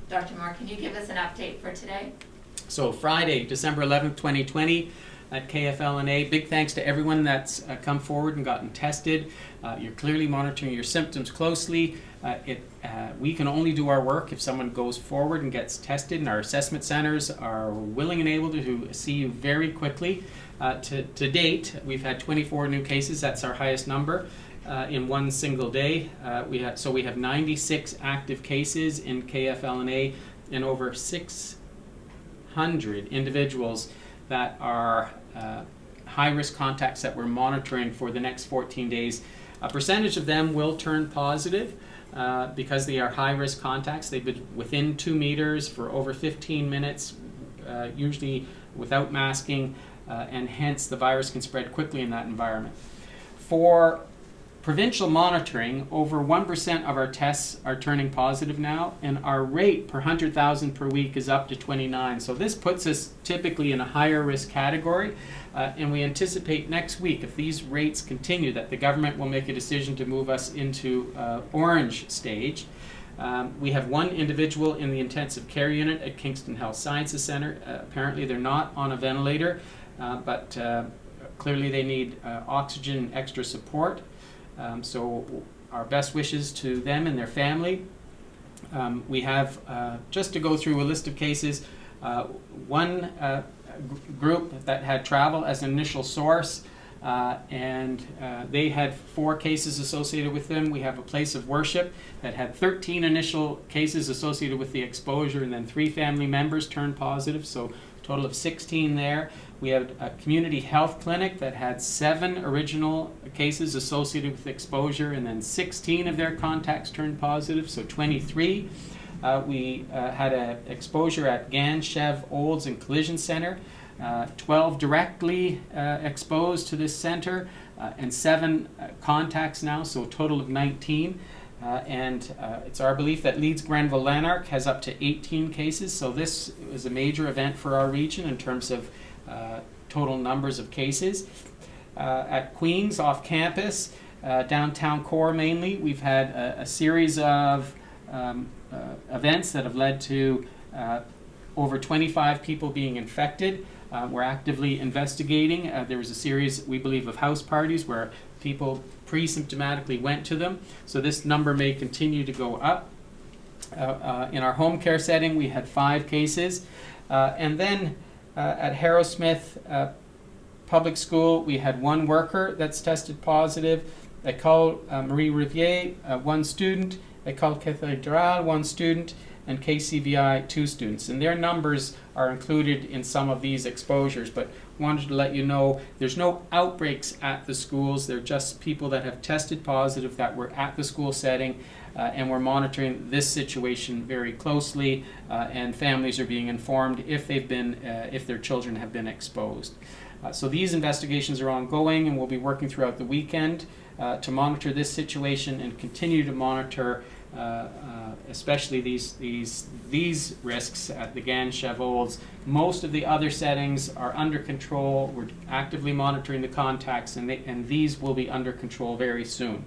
Dr. Moore, can you give us an update for today? So Friday, December 11th, 2020 at KFL&A. Big thanks to everyone that's come forward and gotten tested. You're clearly monitoring your symptoms closely. We can only do our work if someone goes forward and gets tested, and our assessment centers are willing and able to see you very quickly. To date, we've had 24 new cases. That's our highest number in one single day. We have 96 active cases in KFL&A and over 600 individuals that are high-risk contacts that we're monitoring for the next 14 days. A percentage of them will turn positive because they are high-risk contacts. They've been within 2 meters for over 15 minutes, usually without masking, and hence the virus can spread quickly in that environment. For provincial monitoring, over 1% of our tests are turning positive now, and our rate per 100,000 per week is up to 29. So this puts us typically in a higher risk category, and we anticipate next week, if these rates continue, that the government will make a decision to move us into orange stage. We have one individual in the intensive care unit at Kingston Health Sciences Centre. Apparently they're not on a ventilator, but clearly they need oxygen and extra support. So our best wishes to them and their family. We have, just to go through a list of cases, one group that had travel as an initial source, and they had 4 cases associated with them. We have a place of worship that had 13 initial cases associated with the exposure, and then 3 family members turned positive, so a total of 16 there. We had a community health clinic that had 7 original cases associated with exposure, and then 16 of their contacts turned positive, so 23. We had an exposure at Gan Chev Olds and Collision Centre, 12 directly exposed to this centre, and 7 contacts now, so a total of 19. It's our belief that Leeds, Grenville, Lanark has up to 18 cases, so this is a major event for our region in terms of total numbers of cases. At Queen's off campus, downtown core mainly, we've had a series of events that have led to over 25 people being infected. We're actively investigating. There was a series, we believe, of house parties where people pre-symptomatically went to them, so this number may continue to go up. In our home care setting, we had 5 cases, and then at Harrowsmith Public School, we had 1 worker that's tested positive. Ecole Marie Rivier, 1 student. Ecole Cathedral, 1 student. And KCVI, 2 students. And their numbers are included in some of these exposures, but wanted to let you know there's no outbreaks at the schools. They're just people that have tested positive that were at the school setting, and we're monitoring this situation very closely, and families are being informed if their children have been exposed. So these investigations are ongoing, and we'll be working throughout the weekend to monitor this situation and continue to monitor especially these risks at the Gan Chev Olds. Most of the other settings are under control. We're actively monitoring the contacts, and these will be under control very soon.